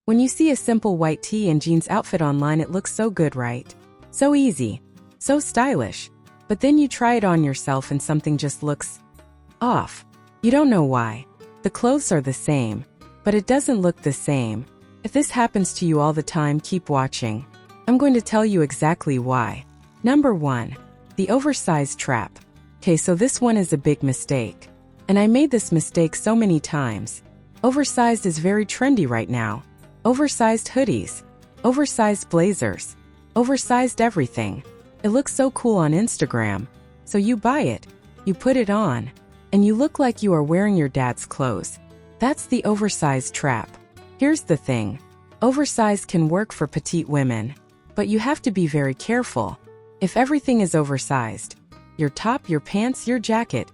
When you see a simple white tee and jeans outfit online, it looks so good, right? So easy. So stylish. But then you try it on yourself and something just looks off. You don't know why. The clothes are the same, but it doesn't look the same. If this happens to you all the time, keep watching. I'm going to tell you exactly why. Number 1. The oversized trap. Okay, so this one is a big mistake. And I made this mistake so many times. Oversized is very trendy right now. Oversized hoodies. Oversized blazers. Oversized everything. It looks so cool on Instagram. So you buy it. You put it on. And you look like you are wearing your dad's clothes. That's the oversized trap. Here's the thing. Oversized can work for petite women. But you have to be very careful. If everything is oversized, your top, your pants, your jacket,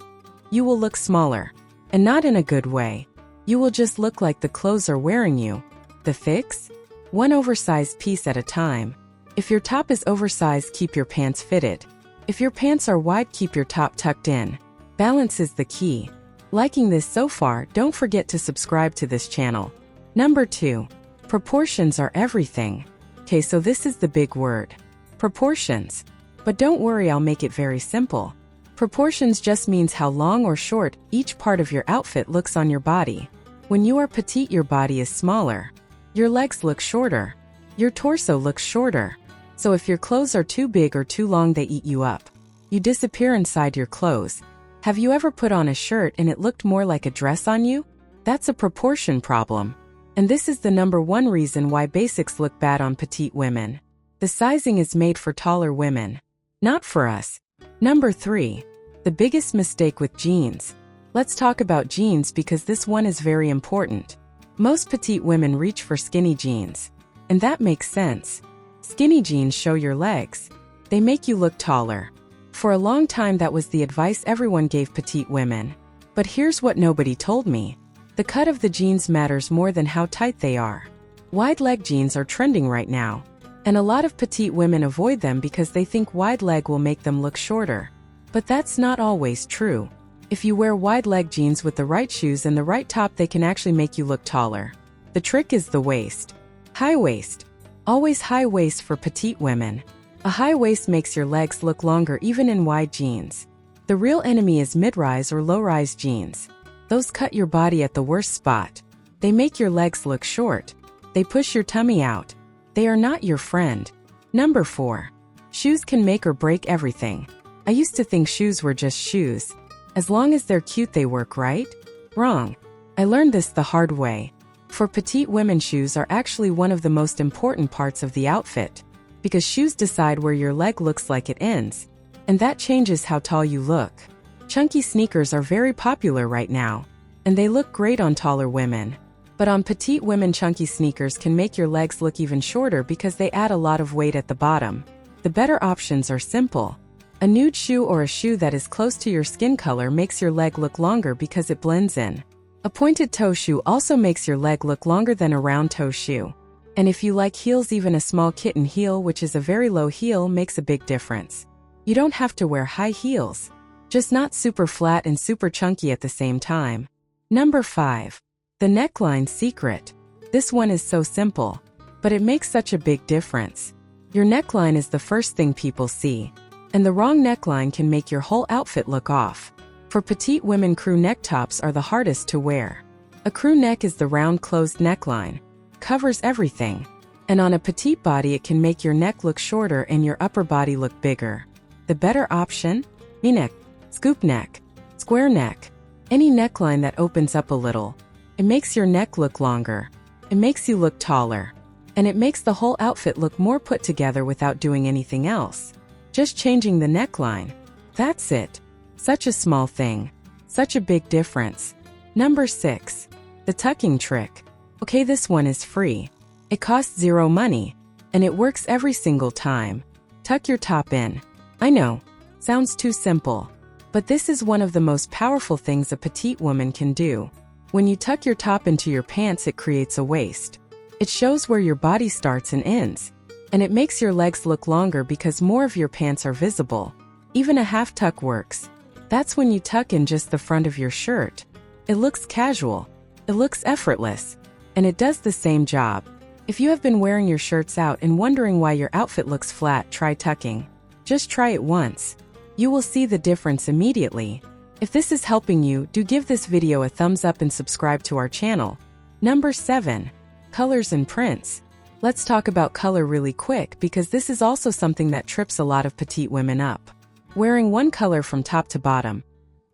you will look smaller. And not in a good way. You will just look like the clothes are wearing you. The fix? One oversized piece at a time. If your top is oversized, keep your pants fitted. If your pants are wide, keep your top tucked in. Balance is the key. Liking this so far, don't forget to subscribe to this channel. Number 2. Proportions are everything. Okay, so this is the big word. Proportions. But don't worry, I'll make it very simple. Proportions just means how long or short each part of your outfit looks on your body. When you are petite, your body is smaller. Your legs look shorter. Your torso looks shorter. So if your clothes are too big or too long, they eat you up. You disappear inside your clothes. Have you ever put on a shirt and it looked more like a dress on you? That's a proportion problem. And this is the number 1 reason why basics look bad on petite women. The sizing is made for taller women. Not for us. Number 3. The biggest mistake with jeans. Let's talk about jeans because this one is very important. Most petite women reach for skinny jeans. And that makes sense. Skinny jeans show your legs. They make you look taller. For a long time, that was the advice everyone gave petite women. But here's what nobody told me. The cut of the jeans matters more than how tight they are. Wide leg jeans are trending right now. And a lot of petite women avoid them because they think wide leg will make them look shorter. But that's not always true. If you wear wide leg jeans with the right shoes and the right top, they can actually make you look taller. The trick is the waist. High waist. Always high waist for petite women. A high waist makes your legs look longer even in wide jeans. The real enemy is mid-rise or low-rise jeans. Those cut your body at the worst spot. They make your legs look short. They push your tummy out. They are not your friend. Number 4. Shoes can make or break everything. I used to think shoes were just shoes. As long as they're cute, they work, right? Wrong. I learned this the hard way. For petite women, shoes are actually one of the most important parts of the outfit. Because shoes decide where your leg looks like it ends. And that changes how tall you look. Chunky sneakers are very popular right now. And they look great on taller women. But on petite women, chunky sneakers can make your legs look even shorter because they add a lot of weight at the bottom. The better options are simple. A nude shoe or a shoe that is close to your skin color makes your leg look longer because it blends in. A pointed toe shoe also makes your leg look longer than a round toe shoe. And if you like heels, even a small kitten heel, which is a very low heel, makes a big difference. You don't have to wear high heels. Just not super flat and super chunky at the same time. Number 5. The neckline secret. This one is so simple, but it makes such a big difference. Your neckline is the first thing people see. And the wrong neckline can make your whole outfit look off. For petite women, crew neck tops are the hardest to wear. A crew neck is the round closed neckline. Covers everything. And on a petite body, it can make your neck look shorter and your upper body look bigger. The better option? V-neck, scoop neck, square neck. Any neckline that opens up a little. It makes your neck look longer. It makes you look taller. And it makes the whole outfit look more put together without doing anything else. Just changing the neckline. That's it. Such a small thing. Such a big difference. Number 6. The tucking trick. Okay, this one is free. It costs zero money. And it works every single time. Tuck your top in. I know. Sounds too simple. But this is one of the most powerful things a petite woman can do. When you tuck your top into your pants, it creates a waist. It shows where your body starts and ends. And it makes your legs look longer because more of your pants are visible. Even a half tuck works. That's when you tuck in just the front of your shirt. It looks casual. It looks effortless. And it does the same job. If you have been wearing your shirts out and wondering why your outfit looks flat, try tucking. Just try it once. You will see the difference immediately. If this is helping you, do give this video a thumbs up and subscribe to our channel. Number 7. Colors and prints. Let's talk about color really quick because this is also something that trips a lot of petite women up. Wearing one color from top to bottom,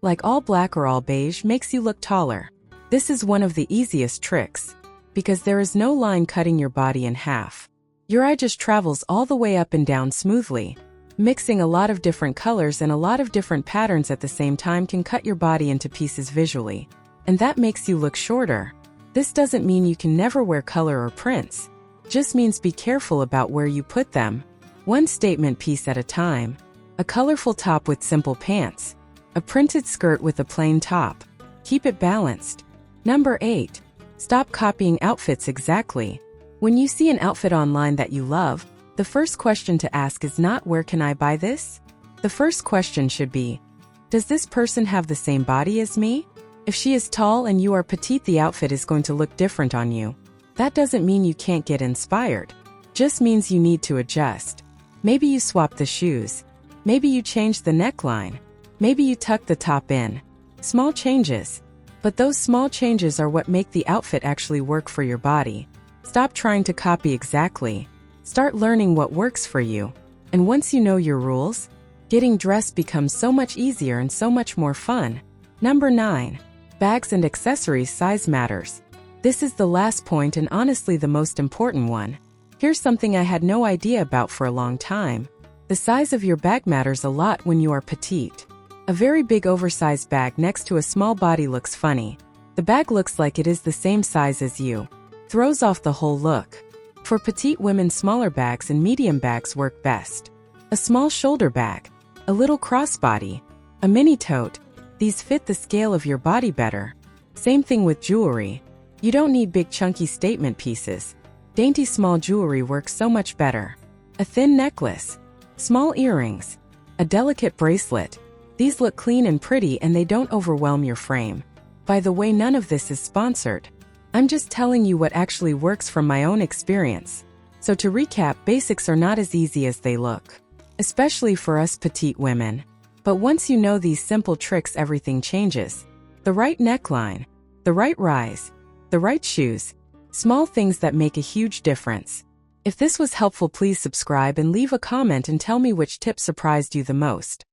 like all black or all beige, makes you look taller. This is one of the easiest tricks, because there is no line cutting your body in half. Your eye just travels all the way up and down smoothly. Mixing a lot of different colors and a lot of different patterns at the same time can cut your body into pieces visually, and that makes you look shorter. This doesn't mean you can never wear color or prints. Just means be careful about where you put them. One statement piece at a time. A colorful top with simple pants. A printed skirt with a plain top. Keep it balanced. Number 8. Stop copying outfits exactly. When you see an outfit online that you love, the first question to ask is not where can I buy this? The first question should be, does this person have the same body as me? If she is tall and you are petite, the outfit is going to look different on you. That doesn't mean you can't get inspired. Just means you need to adjust. Maybe you swap the shoes. Maybe you change the neckline. Maybe you tuck the top in. Small changes. But those small changes are what make the outfit actually work for your body. Stop trying to copy exactly. Start learning what works for you. And once you know your rules, getting dressed becomes so much easier and so much more fun. Number 9. Bags and accessories. Size matters. This is the last point and honestly the most important one. Here's something I had no idea about for a long time. The size of your bag matters a lot when you are petite. A very big oversized bag next to a small body looks funny. The bag looks like it is the same size as you. Throws off the whole look. For petite women, smaller bags and medium bags work best. A small shoulder bag. A little crossbody. A mini tote. These fit the scale of your body better. Same thing with jewelry. You don't need big chunky statement pieces. Dainty small jewelry works so much better. A thin necklace. Small earrings. A delicate bracelet. These look clean and pretty and they don't overwhelm your frame. By the way, none of this is sponsored. I'm just telling you what actually works from my own experience. So to recap, basics are not as easy as they look. Especially for us petite women. But once you know these simple tricks, everything changes. The right neckline. The right rise. The right shoes. Small things that make a huge difference. If this was helpful, please subscribe and leave a comment and tell me which tip surprised you the most.